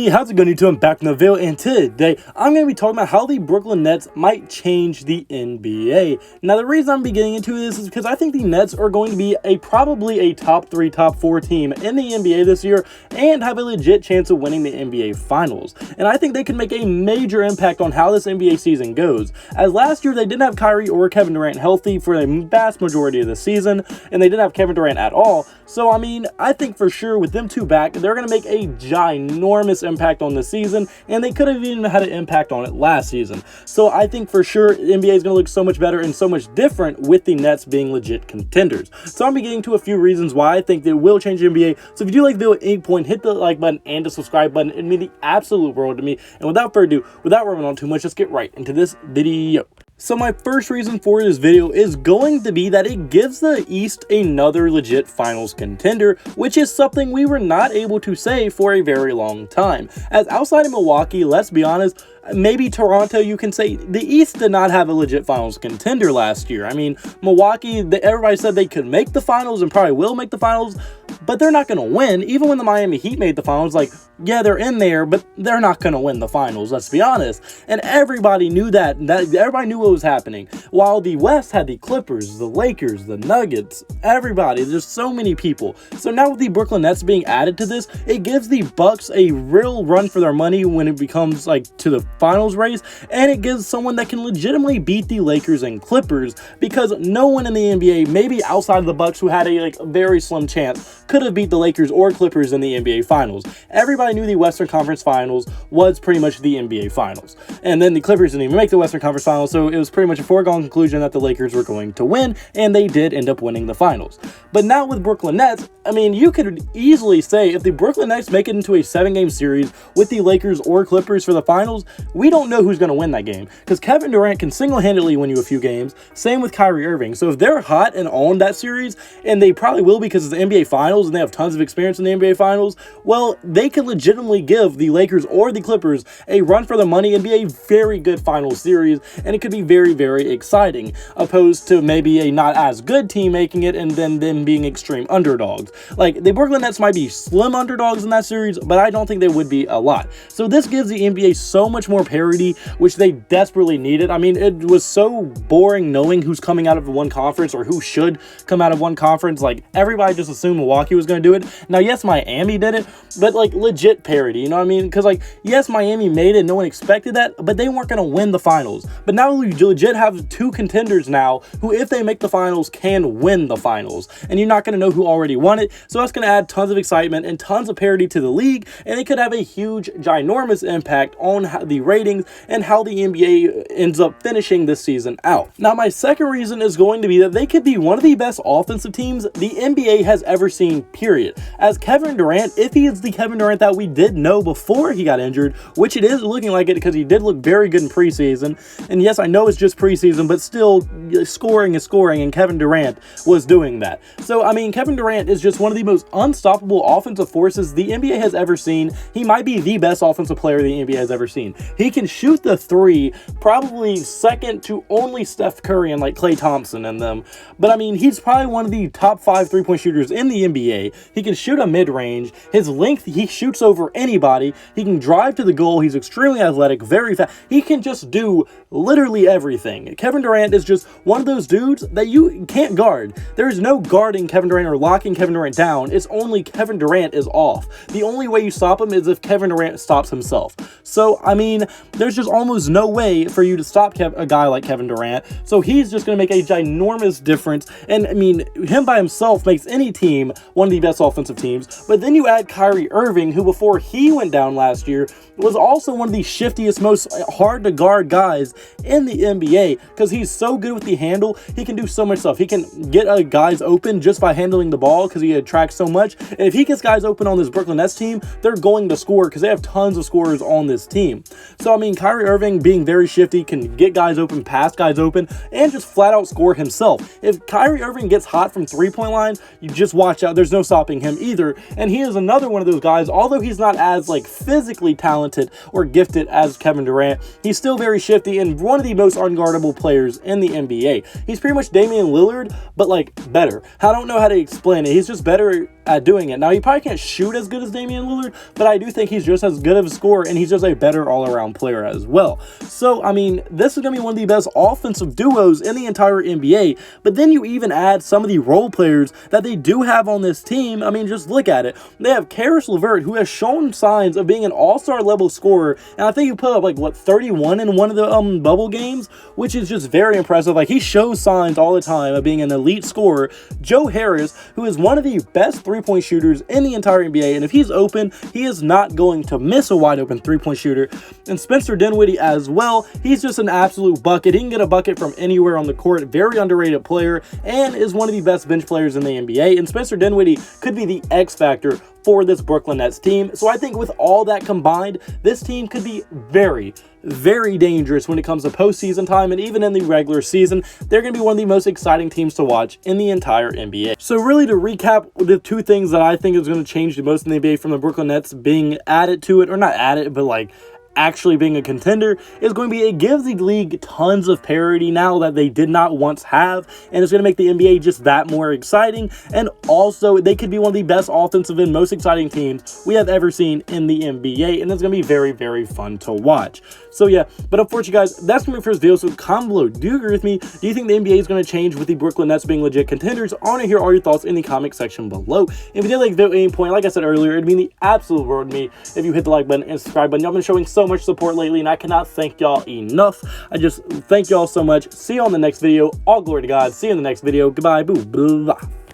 Hey, how's it going, YouTube? I'm back in the video, and today I'm going to be talking about how the Brooklyn Nets might change the NBA. Now, the reason I'm getting into this is because I think the Nets are going to be probably a top 3, top 4 team in the NBA this year and have a legit chance of winning the NBA Finals. And I think they can make a major impact on how this NBA season goes. As last year, they didn't have Kyrie or Kevin Durant healthy for the vast majority of the season, and they didn't have Kevin Durant at all. So, I mean, I think for sure with them two back, they're going to make a ginormous impact on the season, and they could have even had an impact on it last season. So I think for sure the NBA is going to look so much better and so much different with the Nets being legit contenders. So I'm getting to a few reasons why I think they will change the NBA. So if you do like the video at any point, hit the like button and the subscribe button. It'd mean the absolute world to me. And without further ado, without rambling on too much, let's get right into this video. So my first reason for this video is going to be that it gives the East another legit finals contender, which is something we were not able to say for a very long time. As outside of Milwaukee, let's be honest, maybe Toronto, you can say the East did not have a legit finals contender last year. I mean, Milwaukee, everybody said they could make the finals and probably will make the finals, but they're not going to win. Even when the Miami Heat made the finals, like, yeah, they're in there, but they're not going to win the finals, let's be honest. And everybody knew that everybody knew what was happening. While the West had the Clippers, the Lakers, the Nuggets, everybody, there's so many people. So now with the Brooklyn Nets being added to this, it gives the Bucks a real run for their money when it becomes like to the finals race, and it gives someone that can legitimately beat the Lakers and Clippers, because no one in the NBA, maybe outside of the Bucks, who had a very slim chance, could have beat the Lakers or Clippers in the NBA Finals. Everybody knew the Western Conference Finals was pretty much the NBA Finals, and then the Clippers didn't even make the Western Conference Finals, so it was pretty much a foregone conclusion that the Lakers were going to win, and they did end up winning the finals. But now with Brooklyn Nets, I mean, you could easily say if the Brooklyn Nets make it into a 7-game series with the Lakers or Clippers for the finals, we don't know who's going to win that game, because Kevin Durant can single-handedly win you a few games. Same with Kyrie Irving. So if they're hot and on that series, and they probably will because it's the NBA Finals and they have tons of experience in the NBA Finals, well, they could legitimately give the Lakers or the Clippers a run for the money and be a very good final series, and it could be very, very exciting, opposed to maybe a not as good team making it and then them being extreme underdogs. Like, the Brooklyn Nets might be slim underdogs in that series, but I don't think they would be a lot. So this gives the NBA so much more parity, which they desperately needed. I mean, it was so boring knowing who's coming out of one conference or who should come out of one conference. Like, everybody just assumed Milwaukee was going to do it. Now, yes, Miami did it, but like legit parity, you know what I mean? Because like, yes, Miami made it, no one expected that, but they weren't going to win the finals. But now we legit have two contenders now who, if they make the finals, can win the finals, and you're not going to know who already won it. So that's going to add tons of excitement and tons of parity to the league, and it could have a huge, ginormous impact on the ratings and how the NBA ends up finishing this season out. Now, my second reason is going to be that they could be one of the best offensive teams the NBA has ever seen, period. As Kevin Durant, if he is the Kevin Durant that we did know before he got injured, which it is looking like it because he did look very good in preseason, and yes, I know it's just preseason, but still, scoring is scoring, and Kevin Durant was doing that. So, I mean, Kevin Durant is just one of the most unstoppable offensive forces the NBA has ever seen. He might be the best offensive player the NBA has ever seen. He can shoot the three, probably second to only Steph Curry and like Klay Thompson and them. But I mean, he's probably one of the top 5 3-point shooters in the NBA. He can shoot a mid-range. His length, he shoots over anybody. He can drive to the goal. He's extremely athletic, very fast. He can just do literally everything. Kevin Durant is just one of those dudes that you can't guard. There's no guarding Kevin Durant or locking Kevin Durant down. It's only Kevin Durant is off. The only way you stop him is if Kevin Durant stops himself. So, I mean, there's just almost no way for you to stop a guy like Kevin Durant. So he's just going to make a ginormous difference. And I mean, him by himself makes any team one of the best offensive teams. But then you add Kyrie Irving, who before he went down last year was also one of the shiftiest, most hard to guard guys in the NBA, because he's so good with the handle. He can do so much stuff. He can get guys open just by handling the ball because he attracts so much. And if he gets guys open on this Brooklyn Nets team, they're going to score because they have tons of scorers on this team. So, I mean, Kyrie Irving being very shifty can get guys open, pass guys open, and just flat out score himself. If Kyrie Irving gets hot from 3-point line, you just watch out. There's no stopping him either. And he is another one of those guys, although he's not as like physically talented or gifted as Kevin Durant, he's still very shifty and one of the most unguardable players in the NBA. He's pretty much Damian Lillard, but like better. I don't know how to explain it. He's just better at doing it. Now, he probably can't shoot as good as Damian Lillard, but I do think he's just as good of a scorer, and he's just a better all-around player as well. So, I mean, this is going to be one of the best offensive duos in the entire NBA, but then you even add some of the role players that they do have on this team. I mean, just look at it. They have Karis LeVert, who has shown signs of being an all-star level scorer, and I think he put up, like, what, 31 in one of the bubble games, which is just very impressive. Like, he shows signs all the time of being an elite scorer. Joe Harris, who is one of the best three-point shooters in the entire NBA, and if he's open, he is not going to miss a wide-open three-point shooter. And Spencer Dinwiddie as well. He's just an absolute bucket. He can get a bucket from anywhere on the court. Very underrated player, and is one of the best bench players in the NBA. And Spencer Dinwiddie could be the X factor for this Brooklyn Nets team. So I think with all that combined, this team could be very, very dangerous when it comes to postseason time, and even in the regular season, they're going to be one of the most exciting teams to watch in the entire NBA. So really, to recap, the two things that I think is going to change the most in the NBA from the Brooklyn Nets being added to it, or not added, but like actually being a contender, is going to be it gives the league tons of parity now that they did not once have, and it's going to make the NBA just that more exciting. And also, they could be one of the best offensive and most exciting teams we have ever seen in the NBA, and it's going to be very, very fun to watch. So yeah, but unfortunately, guys, that's going to be my first video. So comment below, do you agree with me? Do you think the NBA is going to change with the Brooklyn Nets being legit contenders? I want to hear all your thoughts in the comment section below. If you did like the video at any point, like I said earlier, it'd mean the absolute world to me if you hit the like button and subscribe button. Y'all been showing so much support lately, and I cannot thank y'all enough. I just thank y'all so much. See you on the next video. All glory to God. See you in the next video. Goodbye. Boo. Blah.